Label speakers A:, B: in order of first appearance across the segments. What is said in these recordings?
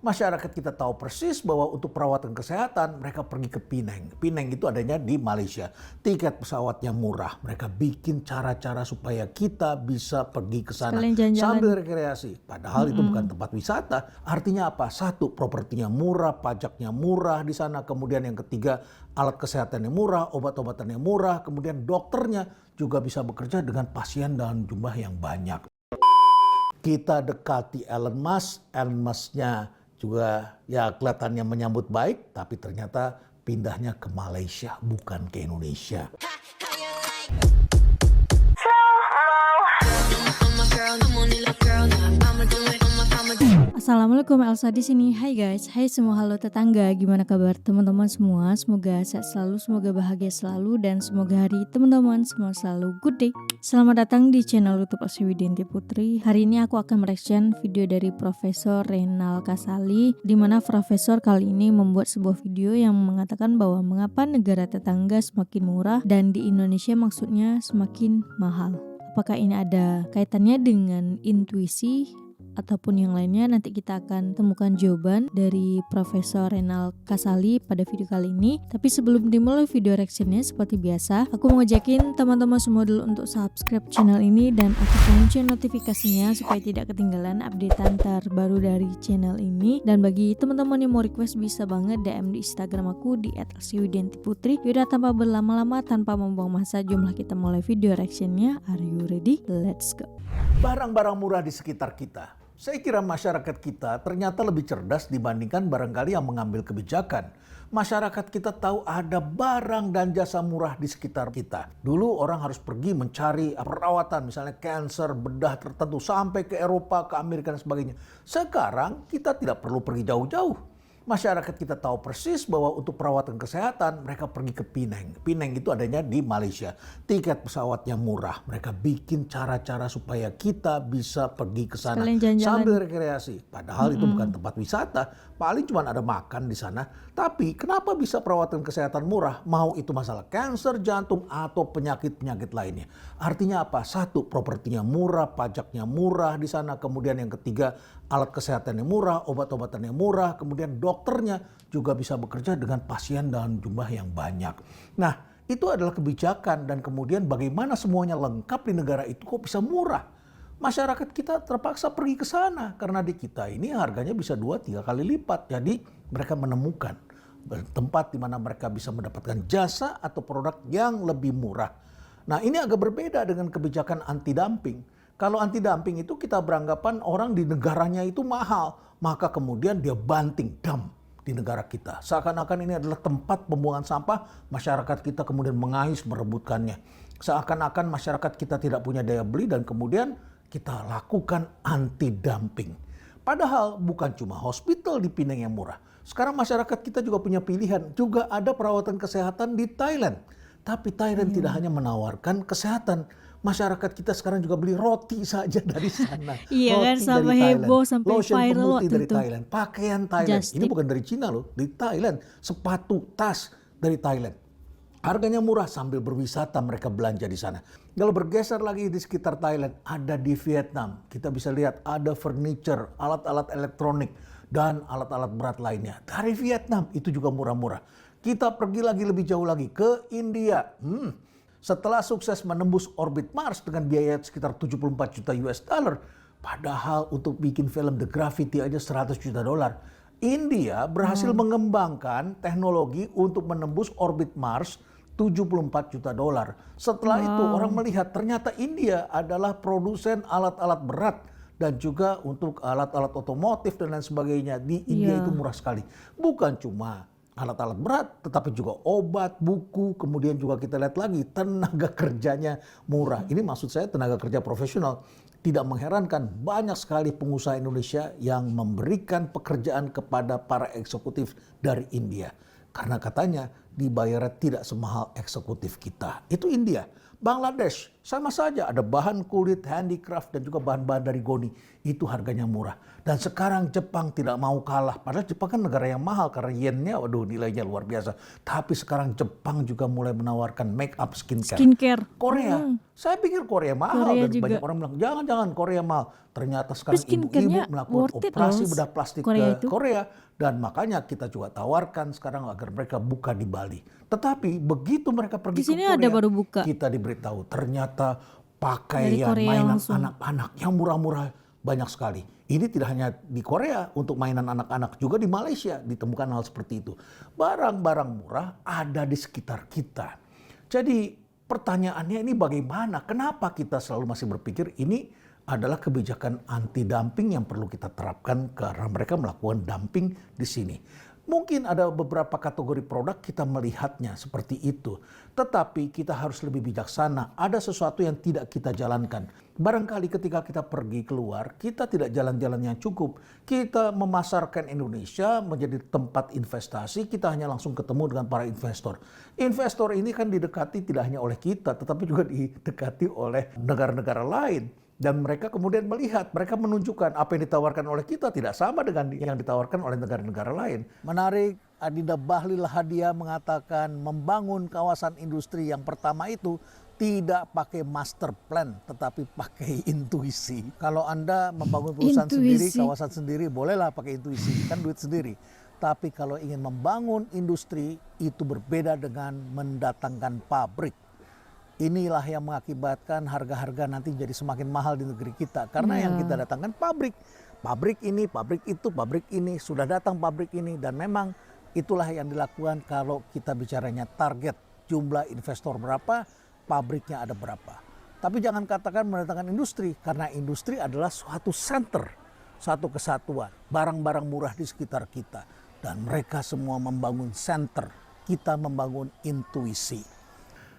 A: Masyarakat kita tahu persis bahwa untuk perawatan kesehatan mereka pergi ke Penang. Penang itu adanya di Malaysia. Tiket pesawatnya murah. Mereka bikin cara-cara supaya kita bisa pergi ke sana sambil rekreasi. Padahal itu bukan tempat wisata. Artinya apa? Satu, propertinya murah, pajaknya murah di sana. Kemudian yang ketiga, alat kesehatannya murah, obat-obatannya murah. Kemudian dokternya juga bisa bekerja dengan pasien dalam jumlah yang banyak. Kita dekati Elon Musk-nya juga ya kelihatannya menyambut baik, tapi ternyata pindahnya ke Malaysia bukan ke Indonesia.
B: Assalamualaikum, Elsa di sini. Hai guys, hai semua, halo tetangga. Gimana kabar teman-teman semua? Semoga sehat selalu, semoga bahagia selalu, dan semoga hari teman-teman semua selalu good day. Selamat datang di channel YouTube Elsa Widianti Putri. Hari ini aku akan mereaction video dari Profesor Reynald Kasali, di mana Profesor kali ini membuat sebuah video yang mengatakan bahwa mengapa negara tetangga semakin murah dan di Indonesia maksudnya semakin mahal. Apakah ini ada kaitannya dengan intuisi ataupun yang lainnya? Nanti kita akan temukan jawaban dari Profesor Reynald Kasali pada video kali ini. Tapi sebelum dimulai video reactionnya, seperti biasa aku mau ngajakin teman-teman semua dulu untuk subscribe channel ini dan aktifkan lonceng notifikasinya supaya tidak ketinggalan updatean terbaru dari channel ini. Dan bagi teman-teman yang mau request, bisa banget DM di Instagram aku di @elsiwidiantiputri. Yaudah, tanpa berlama-lama, tanpa membuang masa, jumlah kita mulai video reactionnya. Are you ready? Let's go.
A: Barang-barang murah di sekitar kita. Saya kira masyarakat kita ternyata lebih cerdas dibandingkan barangkali yang mengambil kebijakan. Masyarakat kita tahu ada barang dan jasa murah di sekitar kita. Dulu orang harus pergi mencari perawatan, misalnya kanker, bedah tertentu, sampai ke Eropa, ke Amerika dan sebagainya. Sekarang kita tidak perlu pergi jauh-jauh. Masyarakat kita tahu persis bahwa untuk perawatan kesehatan mereka pergi ke Penang. Penang itu adanya di Malaysia. Tiket pesawatnya murah. Mereka bikin cara-cara supaya kita bisa pergi ke sana sambil rekreasi. Padahal itu bukan tempat wisata. Paling cuma ada makan di sana. Tapi kenapa bisa perawatan kesehatan murah? Mau itu masalah kanker, jantung, atau penyakit-penyakit lainnya. Artinya apa? Satu, propertinya murah, pajaknya murah di sana. Kemudian yang ketiga, alat kesehatannya murah, obat-obatannya murah. Kemudian dokternya juga bisa bekerja dengan pasien dalam jumlah yang banyak. Nah, itu adalah kebijakan, dan kemudian bagaimana semuanya lengkap di negara itu kok bisa murah. Masyarakat kita terpaksa pergi ke sana karena di kita ini harganya bisa 2-3 kali lipat. Jadi mereka menemukan tempat di mana mereka bisa mendapatkan jasa atau produk yang lebih murah. Nah, ini agak berbeda dengan kebijakan anti-dumping. Kalau anti-dumping itu kita beranggapan orang di negaranya itu mahal, maka kemudian dia banting dam di negara kita. Seakan-akan ini adalah tempat pembuangan sampah, masyarakat kita kemudian mengais merebutkannya. Seakan-akan masyarakat kita tidak punya daya beli dan kemudian kita lakukan anti-dumping. Padahal bukan cuma hospital di Penang yang murah. Sekarang masyarakat kita juga punya pilihan, juga ada perawatan kesehatan di Thailand. Tapi Thailand tidak hanya menawarkan kesehatan. Masyarakat kita sekarang juga beli roti saja dari sana.
B: Iya kan, sampai heboh, sampai
A: lotion
B: viral waktu
A: dari
B: itu.
A: Thailand, pakaian Thailand. Ini bukan dari Cina loh, di Thailand. Sepatu, tas dari Thailand. Harganya murah, sambil berwisata mereka belanja di sana. Kalau bergeser lagi di sekitar Thailand, ada di Vietnam. Kita bisa lihat ada furniture, alat-alat elektronik, dan alat-alat berat lainnya. Dari Vietnam itu juga murah-murah. Kita pergi lagi lebih jauh lagi ke India. Setelah sukses menembus orbit Mars dengan biaya sekitar 74 juta US dollar, padahal untuk bikin film The Gravity aja 100 juta dolar. India berhasil mengembangkan teknologi untuk menembus orbit Mars 74 juta dolar. Setelah itu orang melihat ternyata India adalah produsen alat-alat berat dan juga untuk alat-alat otomotif dan lain sebagainya. Di India itu murah sekali. Bukan cuma alat-alat berat, tetapi juga obat, buku, kemudian juga kita lihat lagi tenaga kerjanya murah. Ini maksud saya tenaga kerja profesional. Tidak mengherankan banyak sekali pengusaha Indonesia yang memberikan pekerjaan kepada para eksekutif dari India. Karena katanya dibayarnya tidak semahal eksekutif kita. Itu India. Bangladesh Sama saja ada bahan kulit, handicraft dan juga bahan-bahan dari goni. Itu harganya murah. Dan sekarang Jepang tidak mau kalah. Padahal Jepang kan negara yang mahal karena yennya waduh nilainya luar biasa. Tapi sekarang Jepang juga mulai menawarkan make up skincare. Korea. Saya pikir Korea mahal
B: Korea
A: dan
B: juga.
A: banyak orang bilang jangan Korea mahal. Ternyata sekarang
B: skincare-nya
A: ibu-ibu melakukan
B: worth it
A: operasi
B: loh,
A: bedah plastik
B: Korea
A: ke
B: itu.
A: Korea. Dan makanya kita juga tawarkan sekarang agar mereka buka di Bali. Tetapi begitu mereka pergi
B: Di
A: ke
B: sini
A: Korea,
B: ada baru buka.
A: kita diberitahu ternyata
B: Dari
A: pakaian
B: Korea
A: mainan
B: langsung.
A: anak-anak yang murah-murah banyak sekali. Ini tidak hanya di Korea untuk mainan anak-anak, juga di Malaysia ditemukan hal seperti itu. Barang-barang murah ada di sekitar kita. Jadi pertanyaannya ini bagaimana? Kenapa kita selalu masih berpikir ini adalah kebijakan anti dumping yang perlu kita terapkan karena mereka melakukan dumping di sini. Mungkin ada beberapa kategori produk kita melihatnya seperti itu. Tetapi kita harus lebih bijaksana. Ada sesuatu yang tidak kita jalankan. Barangkali ketika kita pergi keluar, kita tidak jalan-jalan yang cukup. Kita memasarkan Indonesia menjadi tempat investasi, kita hanya langsung ketemu dengan para investor. Investor ini kan didekati tidak hanya oleh kita, tetapi juga didekati oleh negara-negara lain. Dan mereka kemudian melihat, mereka menunjukkan apa yang ditawarkan oleh kita tidak sama dengan yang ditawarkan oleh negara-negara lain. Menarik, Adinda Bahlil Hadiah mengatakan membangun kawasan industri yang pertama itu tidak pakai master plan, tetapi pakai intuisi. Kalau Anda membangun perusahaan sendiri, kawasan sendiri, bolehlah pakai intuisi, kan duit sendiri. Tapi kalau ingin membangun industri, itu berbeda dengan mendatangkan pabrik. Inilah yang mengakibatkan harga-harga nanti jadi semakin mahal di negeri kita. Karena yang kita datangkan pabrik. Pabrik ini, pabrik itu, pabrik ini. Sudah datang pabrik ini. Dan memang itulah yang dilakukan kalau kita bicaranya target. Jumlah investor berapa, pabriknya ada berapa. Tapi jangan katakan mendatangkan industri. Karena industri adalah suatu center. Suatu kesatuan. Barang-barang murah di sekitar kita. Dan mereka semua membangun center. Kita membangun intuisi.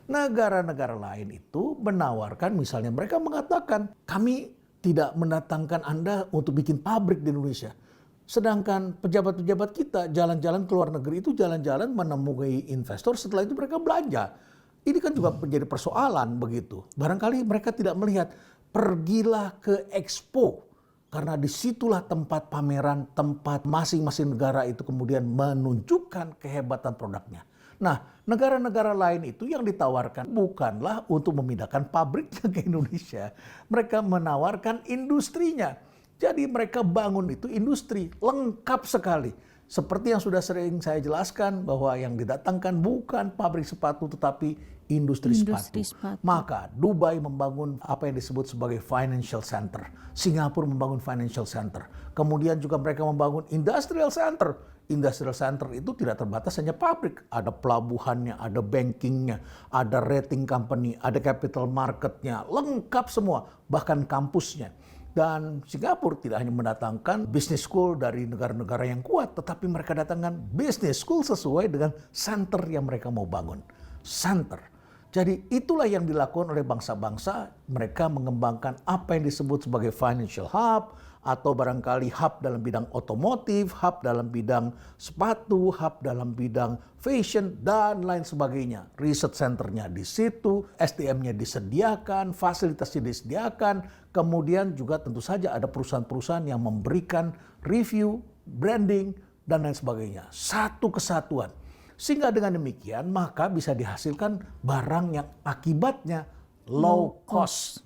A: Negara-negara lain itu menawarkan, misalnya mereka mengatakan kami tidak mendatangkan Anda untuk bikin pabrik di Indonesia. Sedangkan pejabat-pejabat kita jalan-jalan ke luar negeri itu jalan-jalan menemui investor, setelah itu mereka belanja. Ini kan juga menjadi persoalan begitu. Barangkali mereka tidak melihat, pergilah ke Expo. Karena disitulah tempat pameran, tempat masing-masing negara itu kemudian menunjukkan kehebatan produknya. Nah, negara-negara lain itu yang ditawarkan bukanlah untuk memindahkan pabriknya ke Indonesia. Mereka menawarkan industrinya. Jadi mereka bangun itu industri lengkap sekali. Seperti yang sudah sering saya jelaskan bahwa yang didatangkan bukan pabrik sepatu tetapi industri sepatu. Maka Dubai membangun apa yang disebut sebagai financial center. Singapura membangun financial center. Kemudian juga mereka membangun industrial center. Industrial center itu tidak terbatas hanya pabrik. Ada pelabuhannya, ada bankingnya, ada rating company, ada capital marketnya. Lengkap semua, bahkan kampusnya. Dan Singapura tidak hanya mendatangkan business school dari negara-negara yang kuat, tetapi mereka datangkan business school sesuai dengan center yang mereka mau bangun. Center. Jadi itulah yang dilakukan oleh bangsa-bangsa. Mereka mengembangkan apa yang disebut sebagai financial hub, atau barangkali hub dalam bidang otomotif, hub dalam bidang sepatu, hub dalam bidang fashion, dan lain sebagainya. Research centernya di situ, SDM-nya disediakan, fasilitasnya disediakan, kemudian juga tentu saja ada perusahaan-perusahaan yang memberikan review, branding, dan lain sebagainya. Satu kesatuan. Sehingga dengan demikian maka bisa dihasilkan barang yang akibatnya low cost.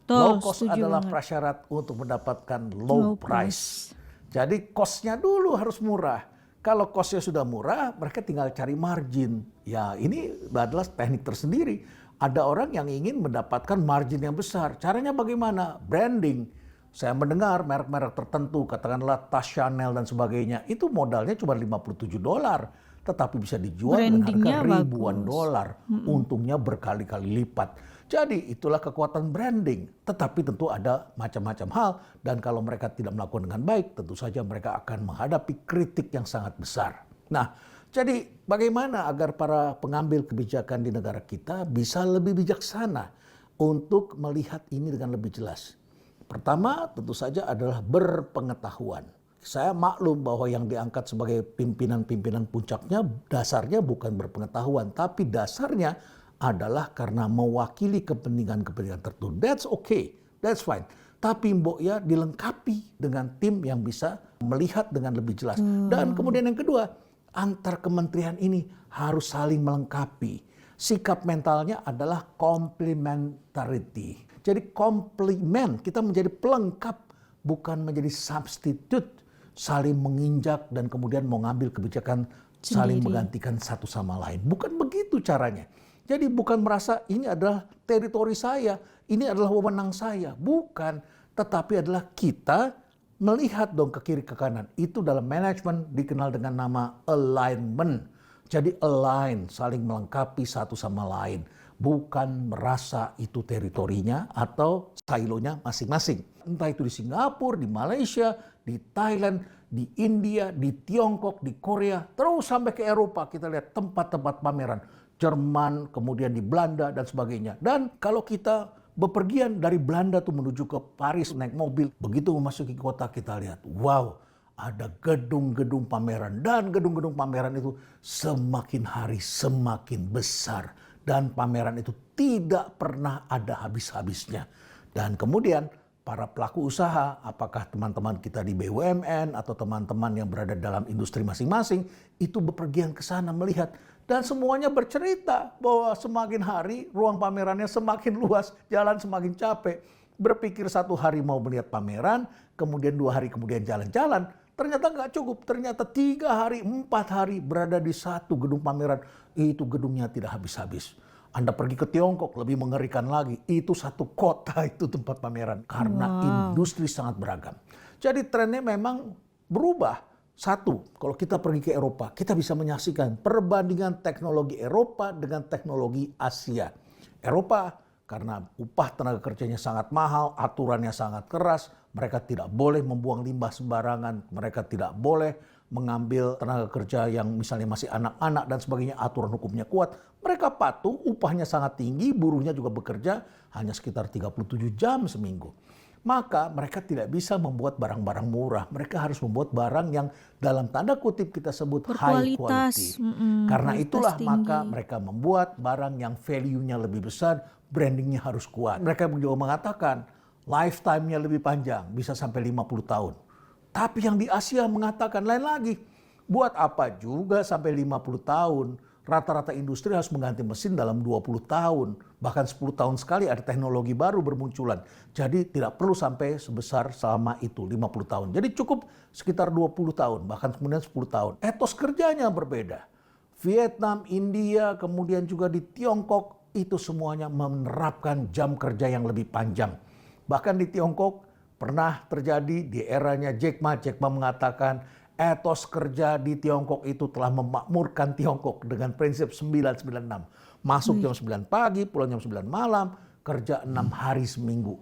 A: Low cost adalah prasyarat untuk mendapatkan low price. Jadi cost-nya dulu harus murah. Kalau cost-nya sudah murah, mereka tinggal cari margin. Ya ini adalah teknik tersendiri. Ada orang yang ingin mendapatkan margin yang besar. Caranya bagaimana? Branding. Saya mendengar merek-merek tertentu, katakanlah tas Chanel dan sebagainya, itu modalnya cuma $57. Tetapi bisa dijual dengan harga ribuan dolar. Untungnya berkali-kali lipat. Jadi itulah kekuatan branding. Tetapi tentu ada macam-macam hal. Dan kalau mereka tidak melakukan dengan baik, tentu saja mereka akan menghadapi kritik yang sangat besar. Nah, jadi bagaimana agar para pengambil kebijakan di negara kita bisa lebih bijaksana untuk melihat ini dengan lebih jelas? Pertama tentu saja adalah berpengetahuan. Saya maklum bahwa yang diangkat sebagai pimpinan-pimpinan puncaknya dasarnya bukan berpengetahuan, tapi dasarnya adalah karena mewakili kepentingan-kepentingan tertentu. That's okay, that's fine. Tapi Mbok ya dilengkapi dengan tim yang bisa melihat dengan lebih jelas. Dan kemudian yang kedua, antar kementerian ini harus saling melengkapi. Sikap mentalnya adalah complementarity. Jadi komplement, kita menjadi pelengkap, bukan menjadi substitute. Saling menginjak dan kemudian mau ngambil kebijakan saling menggantikan satu sama lain. Bukan begitu caranya. Jadi bukan merasa ini adalah teritori saya, ini adalah wewenang saya. Bukan, tetapi adalah kita melihat dong ke kiri ke kanan. Itu dalam manajemen dikenal dengan nama alignment. Jadi align, saling melengkapi satu sama lain. Bukan merasa itu teritorinya atau silonya masing-masing. Entah itu di Singapura, di Malaysia, di Thailand, di India, di Tiongkok, di Korea, terus sampai ke Eropa kita lihat tempat-tempat pameran. Jerman, kemudian di Belanda dan sebagainya. Dan kalau kita bepergian dari Belanda tuh menuju ke Paris naik mobil, begitu memasuki kota kita lihat, wow, ada gedung-gedung pameran. Dan gedung-gedung pameran itu semakin hari semakin besar. Dan pameran itu tidak pernah ada habis-habisnya. Dan kemudian para pelaku usaha, apakah teman-teman kita di BUMN atau teman-teman yang berada dalam industri masing-masing, itu bepergian ke sana melihat. Dan semuanya bercerita bahwa semakin hari ruang pamerannya semakin luas, jalan semakin capek. Berpikir satu hari mau melihat pameran, kemudian 2 hari kemudian jalan-jalan. Ternyata nggak cukup, ternyata 3 hari, 4 hari berada di satu gedung pameran. Itu gedungnya tidak habis-habis. Anda pergi ke Tiongkok lebih mengerikan lagi. Itu satu kota itu tempat pameran. Karena industri sangat beragam. Jadi trennya memang berubah. Satu, kalau kita pergi ke Eropa, kita bisa menyaksikan perbandingan teknologi Eropa dengan teknologi Asia. Eropa karena upah tenaga kerjanya sangat mahal, aturannya sangat keras, mereka tidak boleh membuang limbah sembarangan, mereka tidak boleh mengambil tenaga kerja yang misalnya masih anak-anak dan sebagainya, aturan hukumnya kuat. Mereka patuh, upahnya sangat tinggi, buruhnya juga bekerja hanya sekitar 37 jam seminggu. Maka mereka tidak bisa membuat barang-barang murah. Mereka harus membuat barang yang dalam tanda kutip kita sebut high quality. Karena itulah maka mereka membuat barang yang value-nya lebih besar, brandingnya harus kuat. Mereka juga mengatakan lifetime-nya lebih panjang, bisa sampai 50 tahun. Tapi yang di Asia mengatakan lain lagi. Buat apa juga sampai 50 tahun? Rata-rata industri harus mengganti mesin dalam 20 tahun. Bahkan 10 tahun sekali ada teknologi baru bermunculan. Jadi tidak perlu sampai sebesar selama itu, 50 tahun. Jadi cukup sekitar 20 tahun, bahkan kemudian 10 tahun. Etos kerjanya berbeda. Vietnam, India, kemudian juga di Tiongkok, itu semuanya menerapkan jam kerja yang lebih panjang. Bahkan di Tiongkok pernah terjadi di eranya Jack Ma. Jack Ma mengatakan, etos kerja di Tiongkok itu telah memakmurkan Tiongkok dengan prinsip 996. Masuk jam 9 pagi, pulang jam 9 malam, kerja 6 hari seminggu.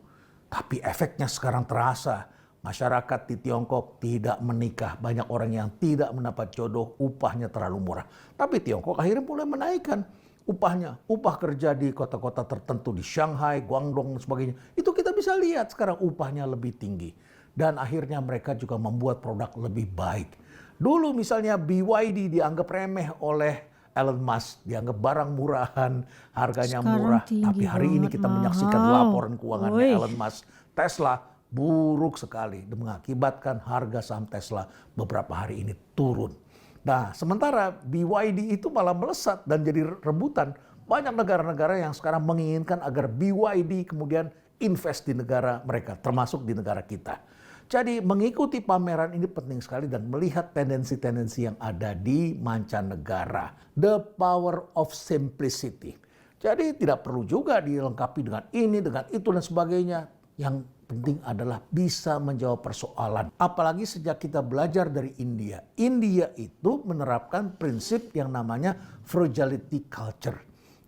A: Tapi efeknya sekarang terasa. Masyarakat di Tiongkok tidak menikah. Banyak orang yang tidak mendapat jodoh, upahnya terlalu murah. Tapi Tiongkok akhirnya mulai menaikkan upahnya. Upah kerja di kota-kota tertentu di Shanghai, Guangdong dan sebagainya. Itu kita bisa lihat sekarang upahnya lebih tinggi. Dan akhirnya mereka juga membuat produk lebih baik. Dulu misalnya BYD dianggap remeh oleh Elon Musk. Dianggap barang murahan, harganya murah. Tapi hari ini kita menyaksikan laporan keuangannya Elon Musk. Tesla buruk sekali. Dan mengakibatkan harga saham Tesla beberapa hari ini turun. Nah sementara BYD itu malah melesat dan jadi rebutan. Banyak negara-negara yang sekarang menginginkan agar BYD kemudian invest di negara mereka, termasuk di negara kita. Jadi mengikuti pameran ini penting sekali dan melihat tendensi-tendensi yang ada di mancanegara. The power of simplicity. Jadi tidak perlu juga dilengkapi dengan ini, dengan itu dan sebagainya. Yang penting adalah bisa menjawab persoalan. Apalagi sejak kita belajar dari India. India itu menerapkan prinsip yang namanya frugality culture.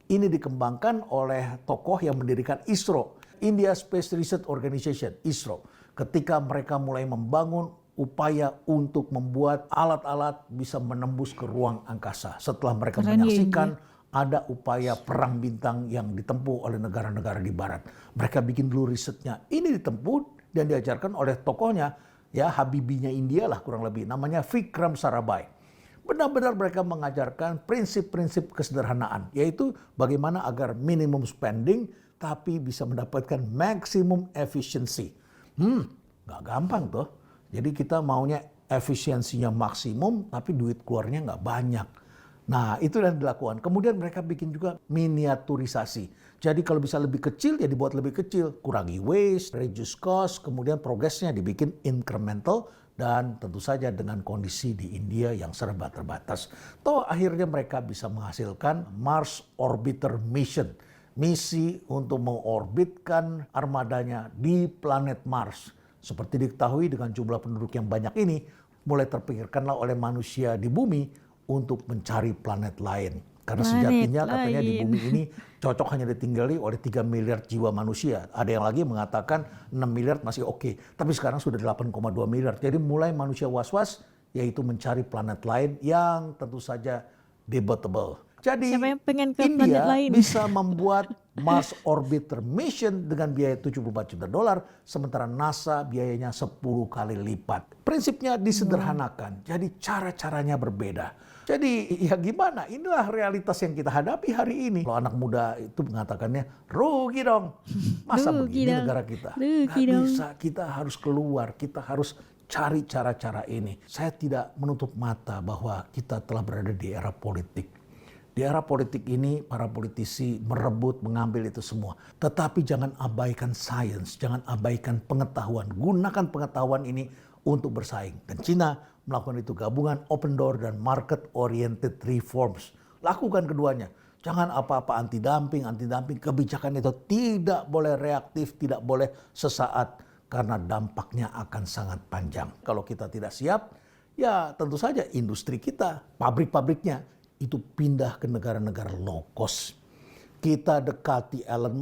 A: Ini dikembangkan oleh tokoh yang mendirikan ISRO, India Space Research Organization, ISRO. Ketika mereka mulai membangun upaya untuk membuat alat-alat bisa menembus ke ruang angkasa. Setelah mereka menyaksikan ada upaya perang bintang yang ditempuh oleh negara-negara di barat. Mereka bikin dulu risetnya. Ini ditempuh dan diajarkan oleh tokohnya, ya Habibinya India lah kurang lebih. Namanya Vikram Sarabhai. Benar-benar mereka mengajarkan prinsip-prinsip kesederhanaan, yaitu bagaimana agar minimum spending tapi bisa mendapatkan maximum efficiency. Nggak gampang tuh. Jadi kita maunya efisiensinya maksimum tapi duit keluarnya nggak banyak. Nah, itu yang dilakukan. Kemudian mereka bikin juga miniaturisasi. Jadi kalau bisa lebih kecil, ya dibuat lebih kecil. Kurangi waste, reduce cost, kemudian progresnya dibikin incremental, dan tentu saja dengan kondisi di India yang serba terbatas. Toh akhirnya mereka bisa menghasilkan Mars Orbiter Mission. Misi untuk mengorbitkan armadanya di planet Mars. Seperti diketahui dengan jumlah penduduk yang banyak ini, mulai terpikirkanlah oleh manusia di bumi untuk mencari planet lain. Karena sejatinya katanya di bumi ini cocok hanya ditinggali oleh 3 miliar jiwa manusia. Ada yang lagi mengatakan 6 miliar masih oke. Tapi sekarang sudah 8,2 miliar. Jadi mulai manusia was-was yaitu mencari planet lain yang tentu saja debatable. Jadi
B: Siapa yang pengen ke planet
A: India
B: lain?
A: bisa membuat Mars Orbiter Mission dengan biaya $74 juta, sementara NASA biayanya 10 kali lipat. Prinsipnya disederhanakan, jadi cara-caranya berbeda. Jadi ya gimana, inilah realitas yang kita hadapi hari ini. Kalau anak muda itu mengatakannya, rugi dong. Masa
B: Rugi
A: begini
B: dong.
A: negara kita?
B: Rugi
A: Nggak
B: dong.
A: bisa, kita harus keluar, kita harus cari cara-cara ini. Saya tidak menutup mata bahwa kita telah berada di era politik. Di era politik ini para politisi merebut, mengambil itu semua. Tetapi jangan abaikan sains, jangan abaikan pengetahuan. Gunakan pengetahuan ini untuk bersaing. Dan Cina melakukan itu gabungan open door dan market oriented reforms. Lakukan keduanya. Jangan apa-apa anti-dumping. Kebijakan itu tidak boleh reaktif, tidak boleh sesaat. Karena dampaknya akan sangat panjang. Kalau kita tidak siap, ya tentu saja industri kita, pabrik-pabriknya, itu pindah ke negara-negara low cost. Kita dekati Elon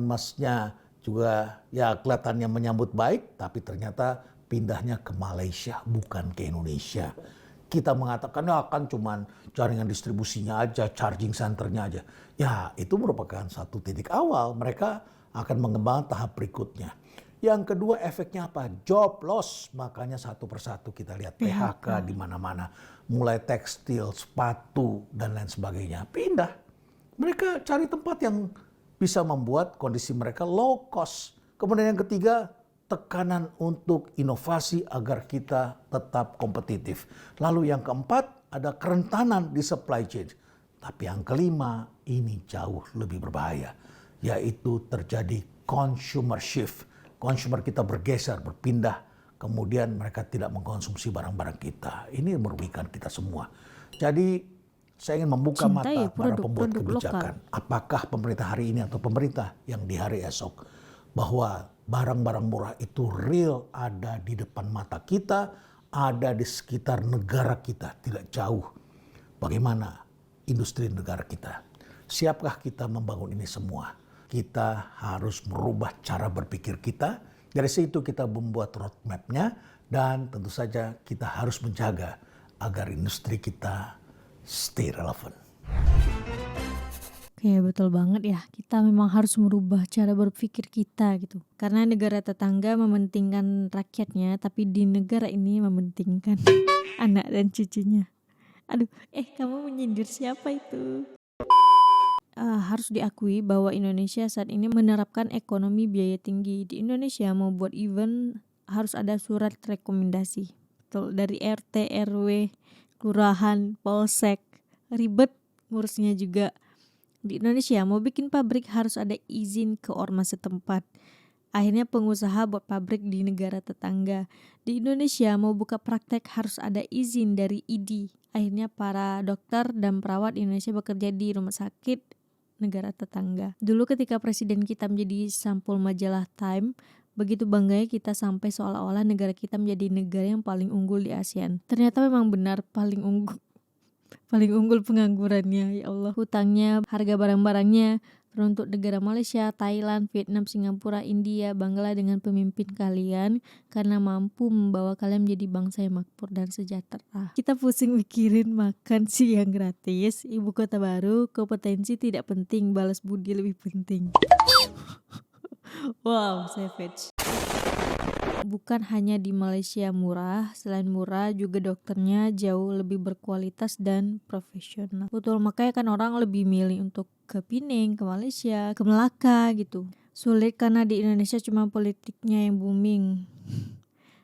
A: Musk-nya juga ya kelihatannya menyambut baik, tapi ternyata pindahnya ke Malaysia, bukan ke Indonesia. Kita mengatakan ya kan cuman jaringan distribusinya aja, charging centernya aja. Ya itu merupakan satu titik awal, mereka akan mengembangkan tahap berikutnya. Yang kedua efeknya apa? Job loss. Makanya satu persatu kita lihat PHK di mana-mana. Mulai tekstil, sepatu, dan lain sebagainya. Pindah. Mereka cari tempat yang bisa membuat kondisi mereka low cost. Kemudian yang ketiga, tekanan untuk inovasi agar kita tetap kompetitif. Lalu yang keempat, ada kerentanan di supply chain. Tapi yang kelima, ini jauh lebih berbahaya. Yaitu terjadi consumer shift. Consumer kita bergeser, berpindah, kemudian mereka tidak mengkonsumsi barang-barang kita. Ini merugikan kita semua. Jadi saya ingin membuka mata para pembuat kebijakan. Apakah pemerintah hari ini atau pemerintah yang di hari esok, bahwa barang-barang murah itu real ada di depan mata kita, ada di sekitar negara kita, tidak jauh. Bagaimana industri negara kita? Siapkah kita membangun ini semua? Kita harus merubah cara berpikir kita. Dari situ kita membuat roadmap-nya dan tentu saja kita harus menjaga agar industri kita stay relevant.
B: Oke, betul banget ya. Kita memang harus merubah cara berpikir kita gitu. Karena negara tetangga mementingkan rakyatnya, tapi di negara ini mementingkan anak dan cucunya. Aduh, kamu menyindir siapa itu? Harus diakui bahwa Indonesia saat ini menerapkan ekonomi biaya tinggi. Di Indonesia mau buat event harus ada surat rekomendasi. Betul, dari RT, RW, kelurahan, polsek. Ribet ngurusnya juga. Di Indonesia mau bikin pabrik harus ada izin ke ormas setempat. Akhirnya pengusaha buat pabrik di negara tetangga. Di Indonesia mau buka praktek harus ada izin dari ID. Akhirnya para dokter dan perawat Indonesia bekerja di rumah sakit negara tetangga. Dulu ketika presiden kita menjadi sampul majalah Time, begitu bangganya kita sampai seolah-olah negara kita menjadi negara yang paling unggul di ASEAN. Ternyata memang benar paling unggul penganggurannya, ya Allah. Hutangnya, harga barang-barangnya teruntuk negara Malaysia, Thailand, Vietnam, Singapura, India, banggalah dengan pemimpin kalian karena mampu membawa kalian menjadi bangsa yang makmur dan sejahtera. Kita pusing mikirin makan siang gratis, ibu kota baru, kompetensi tidak penting, balas budi lebih penting. Wow, savage. bukan hanya di Malaysia murah, selain murah juga dokternya jauh lebih berkualitas dan profesional. Betul, makanya kan orang lebih milih untuk ke Penang, ke Malaysia, ke Melaka gitu. Sulit karena di Indonesia cuma politiknya yang booming.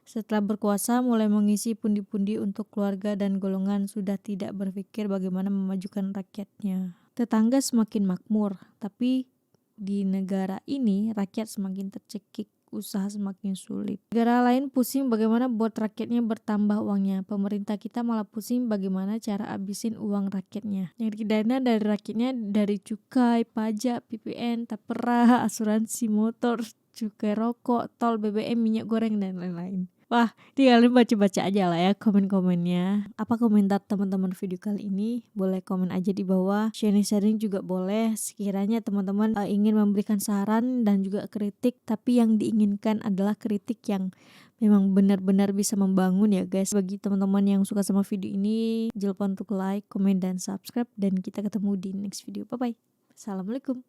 B: Setelah berkuasa mulai mengisi pundi-pundi untuk keluarga dan golongan, sudah tidak berpikir bagaimana memajukan rakyatnya. Tetangga semakin makmur, tapi di negara ini rakyat semakin tercekik, usaha semakin sulit. Negara lain pusing bagaimana buat rakyatnya bertambah uangnya. Pemerintah kita malah pusing bagaimana cara habisin uang rakyatnya. Yang dana dari rakyatnya dari cukai, pajak, PPN, tapera, asuransi motor, cukai rokok, tol, BBM, minyak goreng, dan lain-lain. Wah, tinggalin baca-baca aja lah ya komen-komennya. Apa komentar teman-teman video kali ini? Boleh komen aja di bawah. Sharing-sharing juga boleh. Sekiranya teman-teman ingin memberikan saran dan juga kritik, tapi yang diinginkan adalah kritik yang memang benar-benar bisa membangun ya guys. Bagi teman-teman yang suka sama video ini, jangan lupa untuk like, komen, dan subscribe. Dan kita ketemu di next video. Bye-bye. Assalamualaikum.